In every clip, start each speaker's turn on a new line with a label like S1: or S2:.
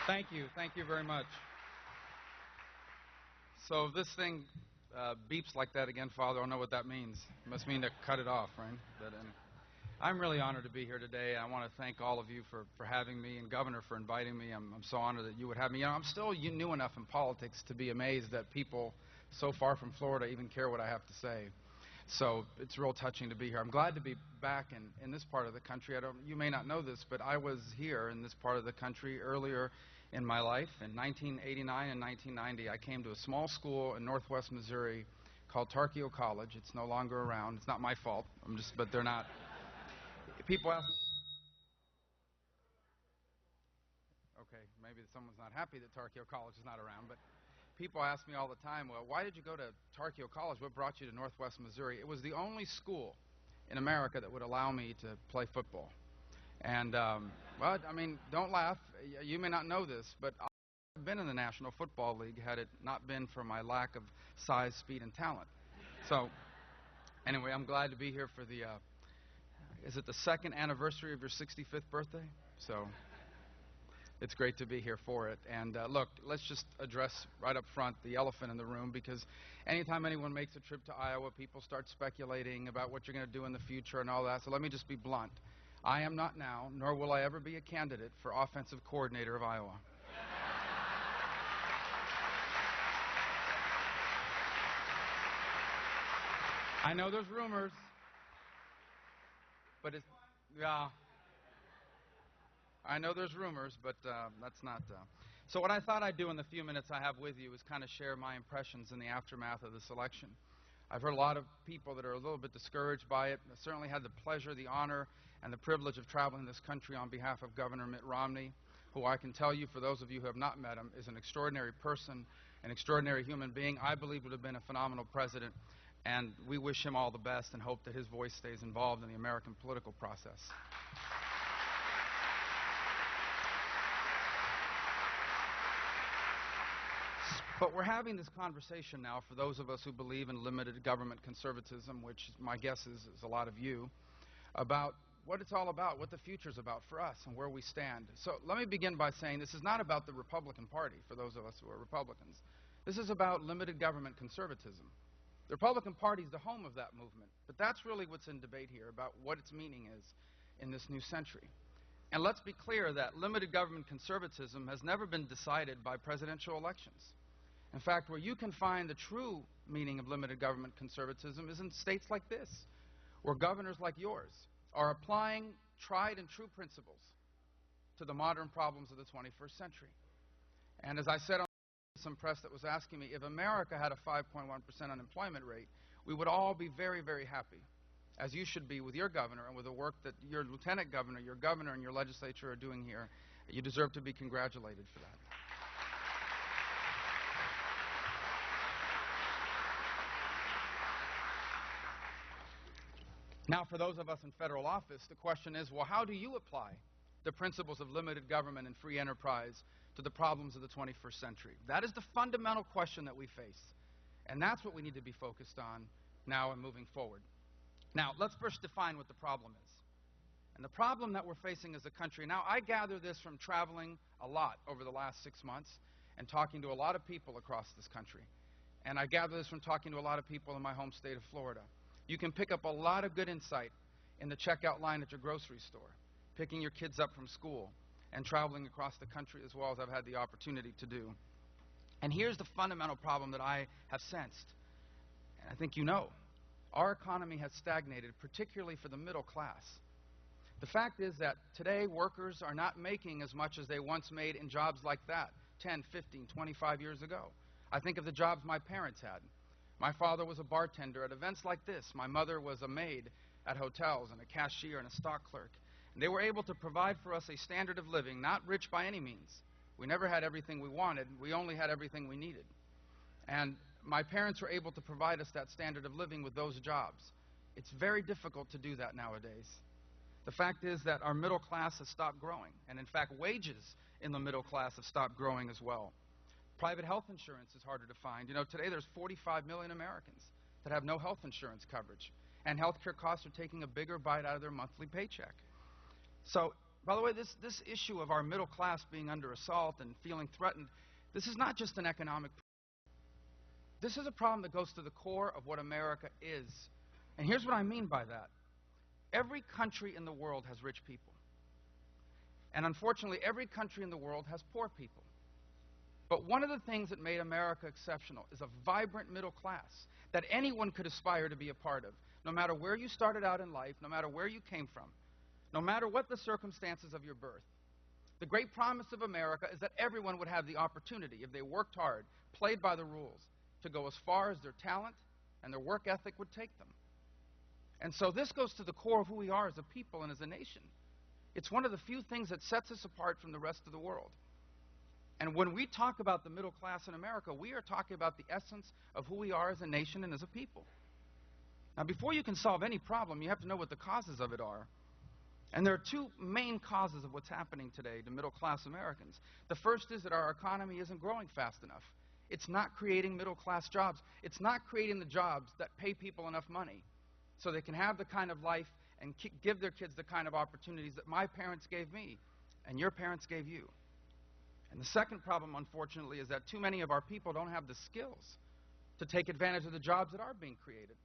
S1: Thank you very much. So if this thing beeps like that again, Father, I don't know what that means. It must mean to cut it off, right? I'm really honored to be here today. I want to thank all of you for having me, and Governor for inviting me. I'm so honored that you would have me. You know, I'm still new enough in politics to be amazed that people so far from Florida even care what I have to say. So it's real touching to be here. I'm glad to be back in this part of the country. You may not know this, but I was here in this part of the country earlier in my life. In 1989 and 1990, I came to a small school in northwest Missouri called Tarkio College. It's no longer around. It's not my fault. But they're not. People ask me, okay, maybe someone's not happy that Tarkio College is not around, but people ask me all the time, well, why did you go to Tarkio College? What brought you to northwest Missouri? It was the only school in America that would allow me to play football. And, well, I mean, don't laugh. You may not know this, but I've been in the National Football League had it not been for my lack of size, speed, and talent. So, anyway, I'm glad to be here for the, is it the second anniversary of your 65th birthday? So, it's great to be here for it. And look, let's just address right up front the elephant in the room, because anytime anyone makes a trip to Iowa, people start speculating about what you're going to do in the future and all that. So let me just be blunt. I am not now, nor will I ever be a candidate for offensive coordinator of Iowa. I know there's rumors, but it's, yeah. I know there's rumors, but that's not. So what I thought I'd do in the few minutes I have with you is kind of share my impressions in the aftermath of this election. I've heard a lot of people that are a little bit discouraged by it. I certainly had the pleasure, the honor, and the privilege of traveling this country on behalf of Governor Mitt Romney, who I can tell you, for those of you who have not met him, is an extraordinary person, an extraordinary human being. I believe would have been a phenomenal president, and we wish him all the best and hope that his voice stays involved in the American political process. But we're having this conversation now, for those of us who believe in limited government conservatism, which my guess is a lot of you, about what it's all about, what the future's about for us and where we stand. So let me begin by saying this is not about the Republican Party, for those of us who are Republicans. This is about limited government conservatism. The Republican Party is the home of that movement, but that's really what's in debate here, about what its meaning is in this new century. And let's be clear that limited government conservatism has never been decided by presidential elections. In fact, where you can find the true meaning of limited government conservatism is in states like this, where governors like yours are applying tried and true principles to the modern problems of the 21st century. And as I said on some press that was asking me, if America had a 5.1% unemployment rate, we would all be very, very happy, as you should be with your governor and with the work that your lieutenant governor, your governor, and your legislature are doing here. You deserve to be congratulated for that. Now, for those of us in federal office, the question is, well, how do you apply the principles of limited government and free enterprise to the problems of the 21st century? That is the fundamental question that we face. And that's what we need to be focused on now and moving forward. Now, let's first define what the problem is. And the problem that we're facing as a country, now I gather this from traveling a lot over the last 6 months and talking to a lot of people across this country. And I gather this from talking to a lot of people in my home state of Florida. You can pick up a lot of good insight in the checkout line at your grocery store, picking your kids up from school, and traveling across the country as well as I've had the opportunity to do. And here's the fundamental problem that I have sensed, and I think you know. Our economy has stagnated, particularly for the middle class. The fact is that today workers are not making as much as they once made in jobs like that 10, 15, 25 years ago. I think of the jobs my parents had. My father was a bartender at events like this. My mother was a maid at hotels and a cashier and a stock clerk. And they were able to provide for us a standard of living, not rich by any means. We never had everything we wanted. We only had everything we needed. And my parents were able to provide us that standard of living with those jobs. It's very difficult to do that nowadays. The fact is that our middle class has stopped growing. And in fact, wages in the middle class have stopped growing as well. Private health insurance is harder to find. You know, today there's 45 million Americans that have no health insurance coverage. And health care costs are taking a bigger bite out of their monthly paycheck. So By the way, this issue of our middle class being under assault and feeling threatened, this is not just an economic problem. This is a problem that goes to the core of what America is. And here's what I mean by that. Every country in the world has rich people. And unfortunately, every country in the world has poor people. But one of the things that made America exceptional is a vibrant middle class that anyone could aspire to be a part of, no matter where you started out in life, no matter where you came from, no matter what the circumstances of your birth. The great promise of America is that everyone would have the opportunity, if they worked hard, played by the rules, to go as far as their talent and their work ethic would take them. And so this goes to the core of who we are as a people and as a nation. It's one of the few things that sets us apart from the rest of the world. And when we talk about the middle class in America, we are talking about the essence of who we are as a nation and as a people. Now, before you can solve any problem, you have to know what the causes of it are. And there are two main causes of what's happening today to middle class Americans. The first is that our economy isn't growing fast enough. It's not creating middle class jobs. It's not creating the jobs that pay people enough money so they can have the kind of life and give their kids the kind of opportunities that my parents gave me and your parents gave you. And the second problem, unfortunately, is that too many of our people don't have the skills to take advantage of the jobs that are being created.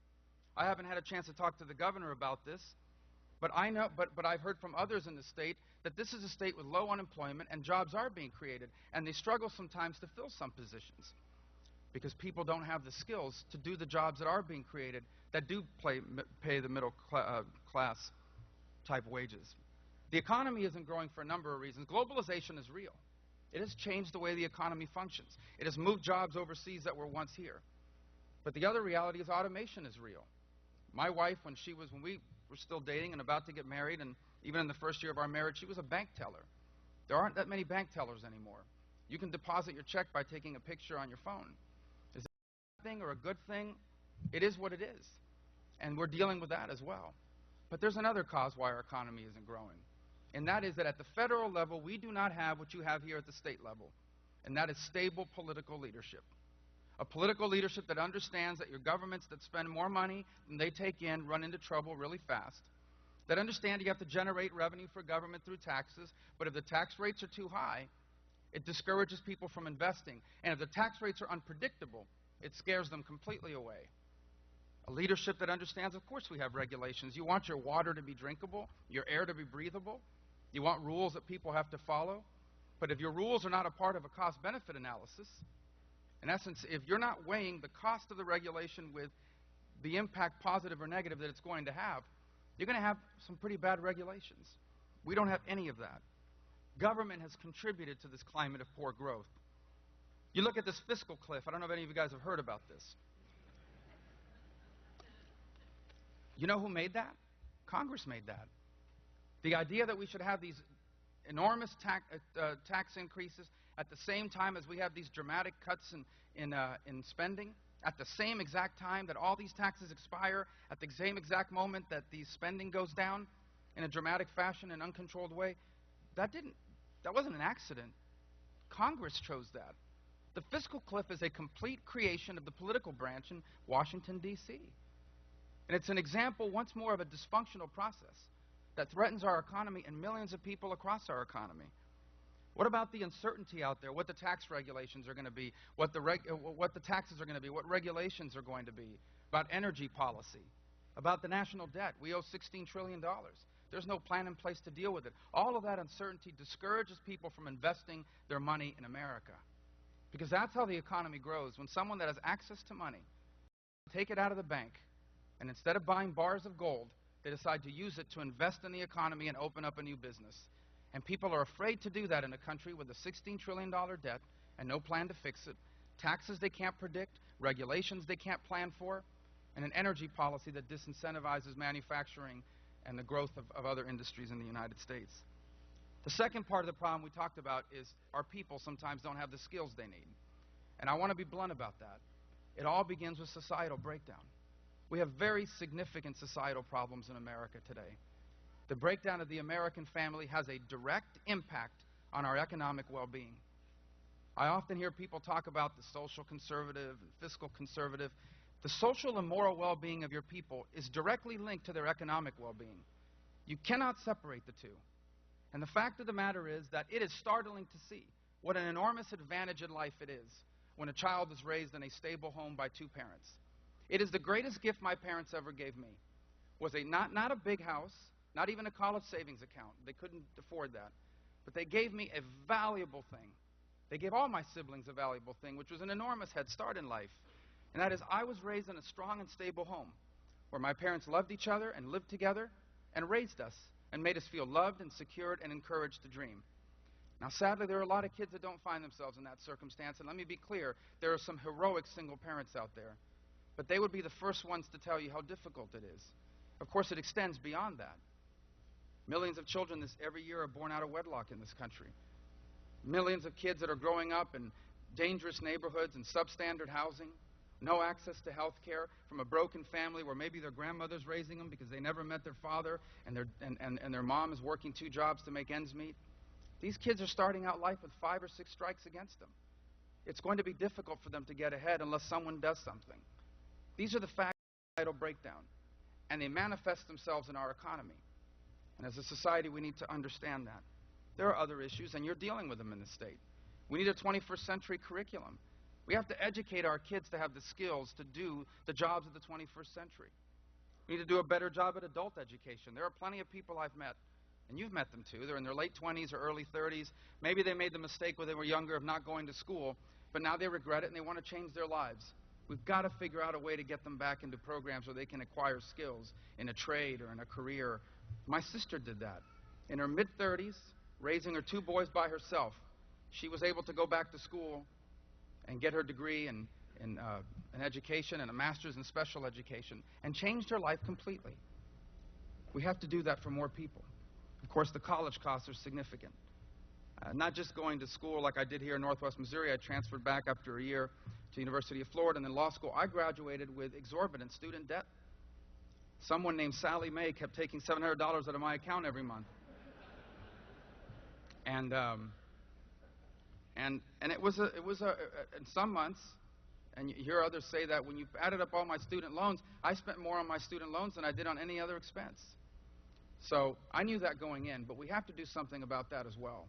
S1: I haven't had a chance to talk to the governor about this, but I know, but I've heard from others in the state that this is a state with low unemployment and jobs are being created, and they struggle sometimes to fill some positions because people don't have the skills to do the jobs that are being created that do pay the middle class type wages. The economy isn't growing for a number of reasons. Globalization is real. It has changed the way the economy functions. It has moved jobs overseas that were once here. But the other reality is automation is real. My wife, when we were still dating and about to get married, and even in the first year of our marriage, she was a bank teller. There aren't that many bank tellers anymore. You can deposit your check by taking a picture on your phone. Is that a bad thing or a good thing? It is what it is. And we're dealing with that as well. But there's another cause why our economy isn't growing. And that is that at the federal level, we do not have what you have here at the state level. And that is stable political leadership. A political leadership that understands that your governments that spend more money than they take in run into trouble really fast. That understand you have to generate revenue for government through taxes, but if the tax rates are too high, it discourages people from investing. And if the tax rates are unpredictable, it scares them completely away. A leadership that understands, of course we have regulations. You want your water to be drinkable, your air to be breathable. You want rules that people have to follow. But if your rules are not a part of a cost-benefit analysis, in essence, if you're not weighing the cost of the regulation with the impact, positive or negative, that it's going to have, you're going to have some pretty bad regulations. We don't have any of that. Government has contributed to this climate of poor growth. You look at this fiscal cliff. I don't know if any of you guys have heard about this. You know who made that? Congress made that. The idea that we should have these enormous tax increases at the same time as we have these dramatic cuts in spending, at the same exact time that all these taxes expire, at the same exact moment that the spending goes down in a dramatic fashion and uncontrolled way, that wasn't an accident. Congress chose that. The fiscal cliff is a complete creation of the political branch in Washington, D.C. And it's an example, once more, of a dysfunctional process that threatens our economy and millions of people across our economy. What about the uncertainty out there, what the tax regulations are going to be, what the taxes are going to be, what regulations are going to be, about energy policy, about the national debt? We owe $16 trillion. There's no plan in place to deal with it. All of that uncertainty discourages people from investing their money in America. Because that's how the economy grows. When someone that has access to money, take it out of the bank, and instead of buying bars of gold, they decide to use it to invest in the economy and open up a new business. And people are afraid to do that in a country with a $16 trillion debt and no plan to fix it, taxes they can't predict, regulations they can't plan for, and an energy policy that disincentivizes manufacturing and the growth of other industries in the United States. The second part of the problem we talked about is our people sometimes don't have the skills they need. And I want to be blunt about that. It all begins with societal breakdown. We have very significant societal problems in America today. The breakdown of the American family has a direct impact on our economic well-being. I often hear people talk about the social conservative and fiscal conservative. The social and moral well-being of your people is directly linked to their economic well-being. You cannot separate the two. And the fact of the matter is that it is startling to see what an enormous advantage in life it is when a child is raised in a stable home by two parents. It is the greatest gift my parents ever gave me. Was not a big house, not even a college savings account. They couldn't afford that. But they gave me a valuable thing. They gave all my siblings a valuable thing, which was an enormous head start in life. And that is, I was raised in a strong and stable home where my parents loved each other and lived together and raised us and made us feel loved and secured and encouraged to dream. Now, sadly, there are a lot of kids that don't find themselves in that circumstance, and let me be clear, there are some heroic single parents out there, but they would be the first ones to tell you how difficult it is. Of course, it extends beyond that. Millions of children every year are born out of wedlock in this country. Millions of kids that are growing up in dangerous neighborhoods and substandard housing, no access to health care, from a broken family where maybe their grandmother's raising them because they never met their father and their mom is working 2 jobs to make ends meet. These kids are starting out life with 5 or 6 strikes against them. It's going to be difficult for them to get ahead unless someone does something. These are the facts of societal breakdown, and they manifest themselves in our economy. And as a society, we need to understand that. There are other issues, and you're dealing with them in the state. We need a 21st century curriculum. We have to educate our kids to have the skills to do the jobs of the 21st century. We need to do a better job at adult education. There are plenty of people I've met, and you've met them too. They're in their late 20s or early 30s. Maybe they made the mistake when they were younger of not going to school, but now they regret it and they want to change their lives. We've got to figure out a way to get them back into programs where they can acquire skills in a trade or in a career. My sister did that. In her mid-30s, raising her 2 boys by herself, she was able to go back to school and get her degree in education and a master's in special education, and changed her life completely. We have to do that for more people. Of course, the college costs are significant. Not just going to school like I did here in Northwest Missouri. I transferred back after a year to the University of Florida and then law school. I graduated with exorbitant student debt. Someone named Sally Mae kept taking $700 out of my account every month. And it was in some months, and you hear others say that when you added up all my student loans, I spent more on my student loans than I did on any other expense. So I knew that going in, but we have to do something about that as well.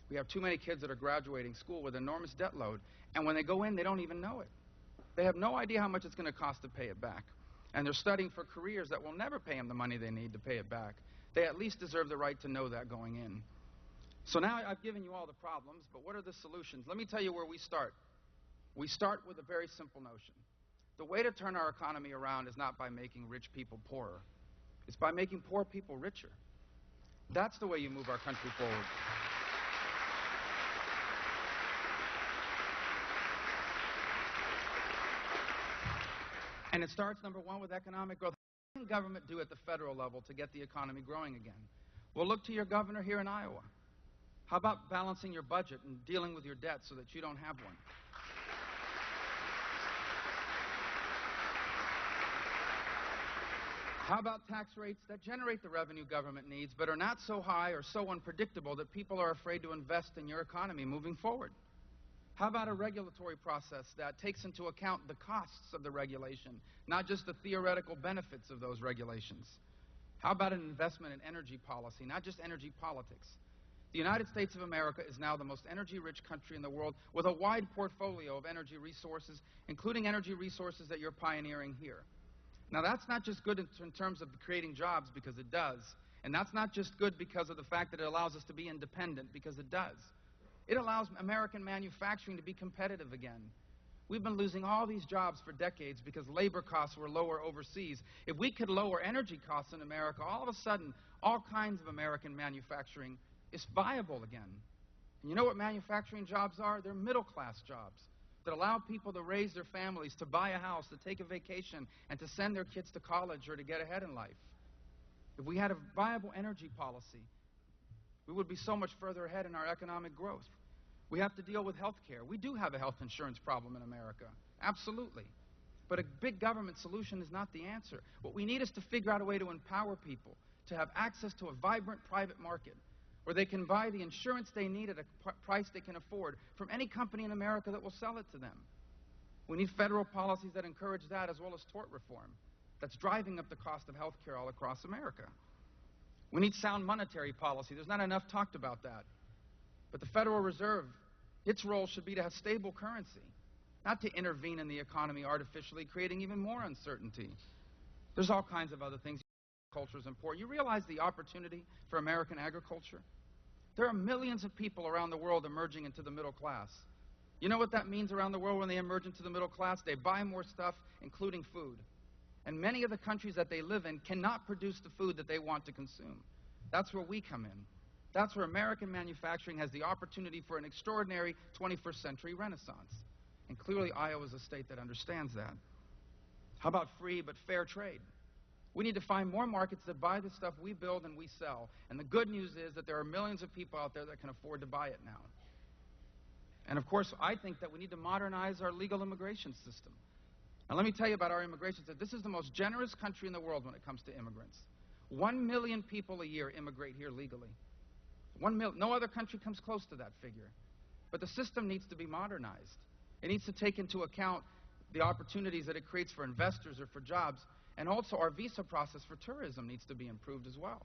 S1: We have too many kids that are graduating school with enormous debt load, and when they go in, they don't even know it. They have no idea how much it's going to cost to pay it back. And they're studying for careers that will never pay them the money they need to pay it back. They at least deserve the right to know that going in. So now I've given you all the problems, but what are the solutions? Let me tell you where we start. We start with a very simple notion. The way to turn our economy around is not by making rich people poorer. It's by making poor people richer. That's the way you move our country forward. And it starts, number one, with economic growth. What can government do at the federal level to get the economy growing again? Well, look to your governor here in Iowa. How about balancing your budget and dealing with your debt so that you don't have one? How about tax rates that generate the revenue government needs but are not so high or so unpredictable that people are afraid to invest in your economy moving forward? How about a regulatory process that takes into account the costs of the regulation, not just the theoretical benefits of those regulations? How about an investment in energy policy, not just energy politics? The United States of America is now the most energy-rich country in the world with a wide portfolio of energy resources, including energy resources that you're pioneering here. Now, that's not just good in terms of creating jobs, because it does. And that's not just good because of the fact that it allows us to be independent, because it does. It allows American manufacturing to be competitive again. We've been losing all these jobs for decades because labor costs were lower overseas. If we could lower energy costs in America, all of a sudden, all kinds of American manufacturing is viable again. And you know what manufacturing jobs are? They're middle-class jobs that allow people to raise their families, to buy a house, to take a vacation, and to send their kids to college or to get ahead in life. If we had a viable energy policy, we would be so much further ahead in our economic growth. We have to deal with health care. We do have a health insurance problem in America, absolutely. But a big government solution is not the answer. What we need is to figure out a way to empower people to have access to a vibrant private market where they can buy the insurance they need at a price they can afford from any company in America that will sell it to them. We need federal policies that encourage that, as well as tort reform that's driving up the cost of health care all across America. We need sound monetary policy. There's not enough talked about that. But the Federal Reserve, its role should be to have stable currency, not to intervene in the economy artificially, creating even more uncertainty. There's all kinds of other things. Agriculture is important. You realize the opportunity for American agriculture? There are millions of people around the world emerging into the middle class. You know what that means around the world when they emerge into the middle class? They buy more stuff, including food. And many of the countries that they live in cannot produce the food that they want to consume. That's where we come in. That's where American manufacturing has the opportunity for an extraordinary 21st century renaissance. And clearly Iowa is a state that understands that. How about free but fair trade? We need to find more markets that buy the stuff we build and we sell. And the good news is that there are millions of people out there that can afford to buy it now. And of course, I think that we need to modernize our legal immigration system. Now let me tell you about our immigration system. This is the most generous country in the world when it comes to immigrants. 1 million people a year immigrate here legally. 1 million. No other country comes close to that figure. But the system needs to be modernized. It needs to take into account the opportunities that it creates for investors or for jobs. And also our visa process for tourism needs to be improved as well.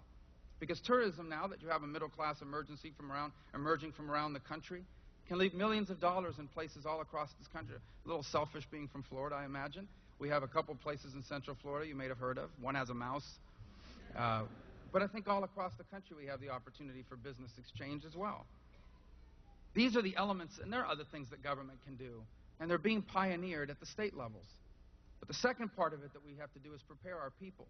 S1: Because tourism, now that you have a middle-class emerging from around the country, can leave millions of dollars in places all across this country. A little selfish being from Florida, I imagine. We have a couple places in Central Florida you may have heard of. One has a mouse. But I think all across the country we have the opportunity for business exchange as well. These are the elements, and there are other things that government can do, and they're being pioneered at the state levels. But the second part of it that we have to do is prepare our people.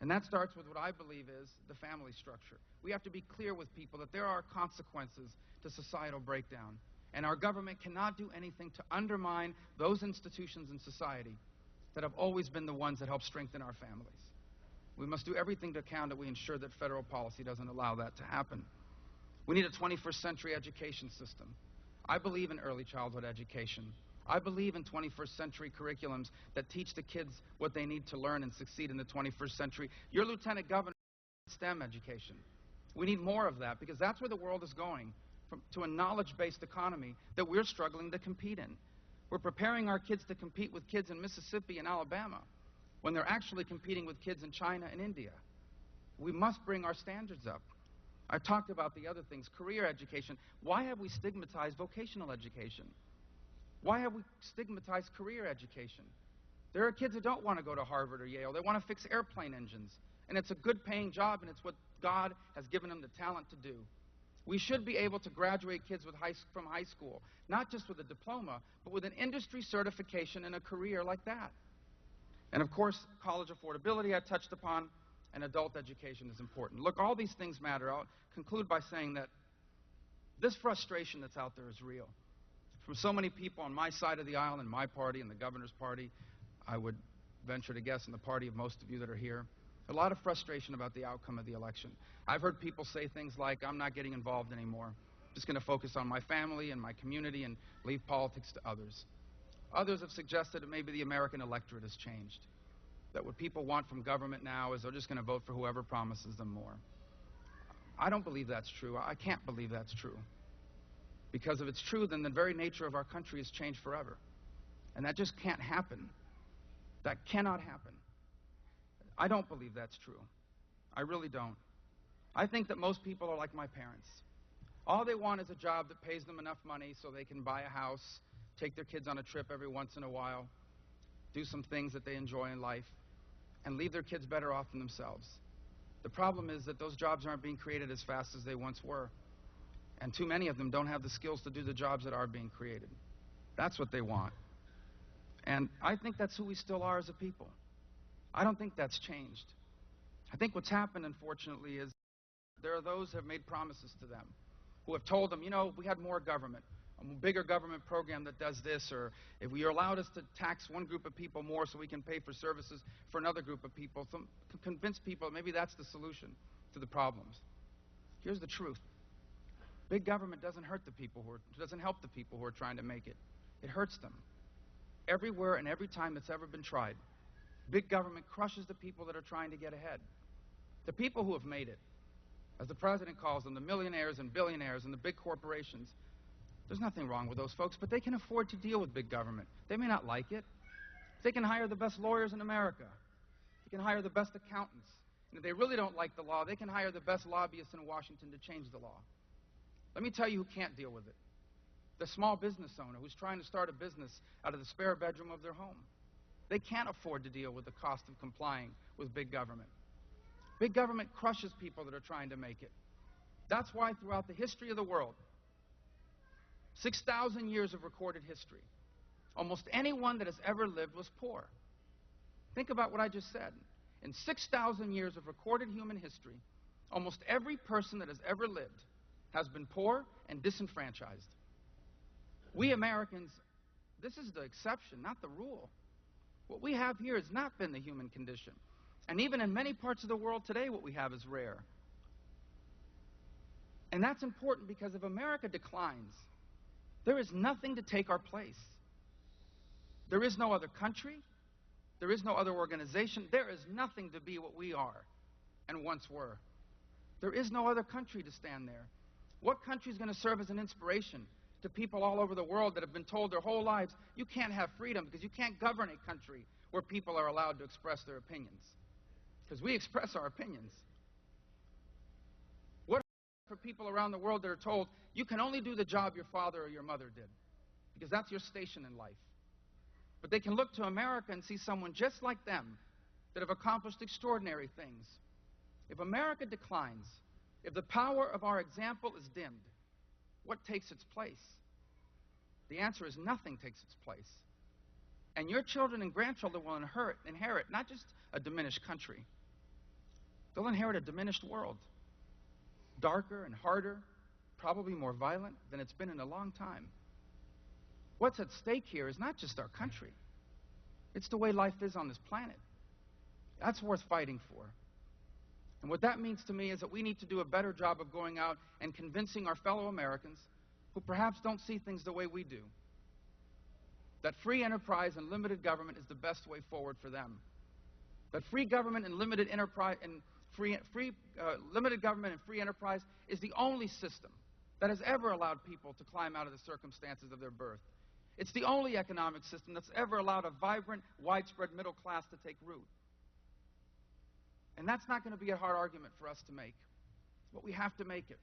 S1: And that starts with what I believe is the family structure. We have to be clear with people that there are consequences to societal breakdown. And our government cannot do anything to undermine those institutions in society that have always been the ones that help strengthen our families. We must do everything to account that we ensure that federal policy doesn't allow that to happen. We need a 21st century education system. I believe in early childhood education. I believe in 21st century curriculums that teach the kids what they need to learn and succeed in the 21st century. Your lieutenant governor STEM education. We need more of that because that's where the world is going, to a knowledge-based economy that we're struggling to compete in. We're preparing our kids to compete with kids in Mississippi and Alabama when they're actually competing with kids in China and India. We must bring our standards up. I talked about the other things, career education. Why have we stigmatized vocational education? Why have we stigmatized career education? There are kids who don't want to go to Harvard or Yale. They want to fix airplane engines. And it's a good paying job, and it's what God has given them the talent to do. We should be able to graduate kids from high school, not just with a diploma, but with an industry certification in a career like that. And of course, college affordability I touched upon, and adult education is important. Look, all these things matter. I'll conclude by saying that this frustration that's out there is real. From so many people on my side of the aisle, in my party, in the governor's party, I would venture to guess in the party of most of you that are here, a lot of frustration about the outcome of the election. I've heard people say things like, I'm not getting involved anymore. I'm just going to focus on my family and my community and leave politics to others. Others have suggested that maybe the American electorate has changed, that what people want from government now is they're just going to vote for whoever promises them more. I don't believe that's true. I can't believe that's true. Because if it's true, then the very nature of our country has changed forever. And that just can't happen. That cannot happen. I don't believe that's true. I really don't. I think that most people are like my parents. All they want is a job that pays them enough money so they can buy a house, take their kids on a trip every once in a while, do some things that they enjoy in life, and leave their kids better off than themselves. The problem is that those jobs aren't being created as fast as they once were. And too many of them don't have the skills to do the jobs that are being created. That's what they want. And I think that's who we still are as a people. I don't think that's changed. I think what's happened, unfortunately, is there are those who have made promises to them, who have told them, you know, we had more government, a bigger government program that does this, or if you allowed us to tax one group of people more so we can pay for services for another group of people, to convince people maybe that's the solution to the problems. Here's the truth. Big government doesn't help the people who are trying to make it. It hurts them. Everywhere and every time it's ever been tried, big government crushes the people that are trying to get ahead. The people who have made it, as the president calls them, the millionaires and billionaires and the big corporations, there's nothing wrong with those folks, but they can afford to deal with big government. They may not like it. They can hire the best lawyers in America. They can hire the best accountants. And if they really don't like the law, they can hire the best lobbyists in Washington to change the law. Let me tell you who can't deal with it. The small business owner who's trying to start a business out of the spare bedroom of their home. They can't afford to deal with the cost of complying with big government. Big government crushes people that are trying to make it. That's why throughout the history of the world, 6,000 years of recorded history, almost anyone that has ever lived was poor. Think about what I just said. In 6,000 years of recorded human history, almost every person that has ever lived has been poor and disenfranchised. We Americans, this is the exception, not the rule. What we have here has not been the human condition. And even in many parts of the world today, what we have is rare. And that's important because if America declines, there is nothing to take our place. There is no other country. There is no other organization. There is nothing to be what we are and once were. There is no other country to stand there. What country is going to serve as an inspiration to people all over the world that have been told their whole lives, you can't have freedom because you can't govern a country where people are allowed to express their opinions? Because we express our opinions. What for people around the world that are told, you can only do the job your father or your mother did, because that's your station in life. But they can look to America and see someone just like them that have accomplished extraordinary things. If America declines, if the power of our example is dimmed, what takes its place? The answer is nothing takes its place. And your children and grandchildren will inherit not just a diminished country, they'll inherit a diminished world. Darker and harder, probably more violent than it's been in a long time. What's at stake here is not just our country. It's the way life is on this planet. That's worth fighting for. And what that means to me is that we need to do a better job of going out and convincing our fellow Americans who perhaps don't see things the way we do, that free enterprise and limited government is the best way forward for them. That free government and limited enterprise and limited government and free enterprise is the only system that has ever allowed people to climb out of the circumstances of their birth. It's the only economic system that's ever allowed a vibrant, widespread middle class to take root. And that's not going to be a hard argument for us to make, but we have to make it.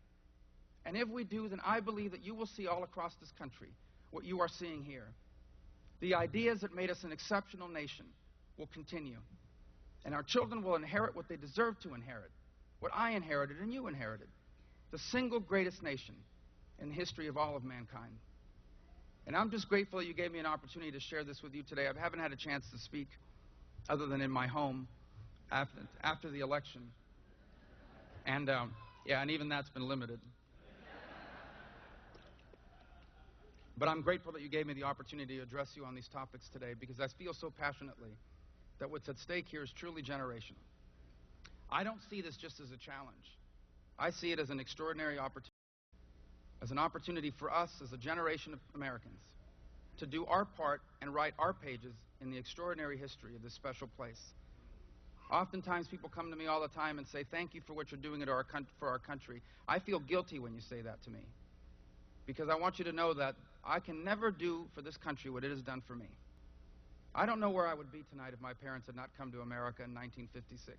S1: And if we do, then I believe that you will see all across this country what you are seeing here. The ideas that made us an exceptional nation will continue. And our children will inherit what they deserve to inherit, what I inherited and you inherited, the single greatest nation in the history of all of mankind. And I'm just grateful that you gave me an opportunity to share this with you today. I haven't had a chance to speak other than in my home after the election. And and even that's been limited. But I'm grateful that you gave me the opportunity to address you on these topics today, because I feel so passionately that what's at stake here is truly generational. I don't see this just as a challenge. I see it as an extraordinary opportunity, as an opportunity for us as a generation of Americans to do our part and write our pages in the extraordinary history of this special place. Oftentimes people come to me all the time and say, thank you for what you're doing for our country. I feel guilty when you say that to me, because I want you to know that I can never do for this country what it has done for me. I don't know where I would be tonight if my parents had not come to America in 1956.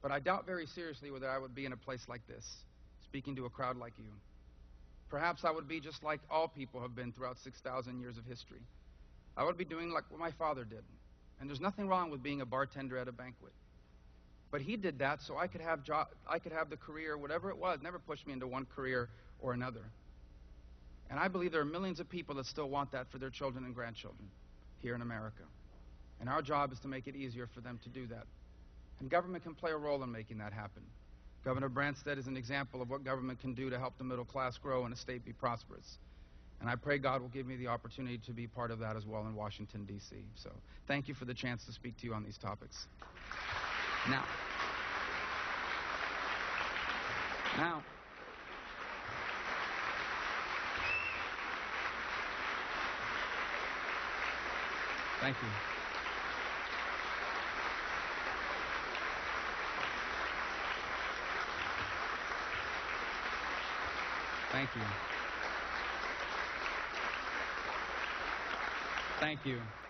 S1: But I doubt very seriously whether I would be in a place like this, speaking to a crowd like you. Perhaps I would be just like all people have been throughout 6,000 years of history. I would be doing like what my father did. And there's nothing wrong with being a bartender at a banquet. But he did that so I could have the career, whatever it was, never pushed me into one career or another. And I believe there are millions of people that still want that for their children and grandchildren here in America. And our job is to make it easier for them to do that. And government can play a role in making that happen. Governor Branstad is an example of what government can do to help the middle class grow and a state be prosperous. And I pray God will give me the opportunity to be part of that as well in Washington, D.C. So thank you for the chance to speak to you on these topics. Now, thank you. Thank you. Thank you.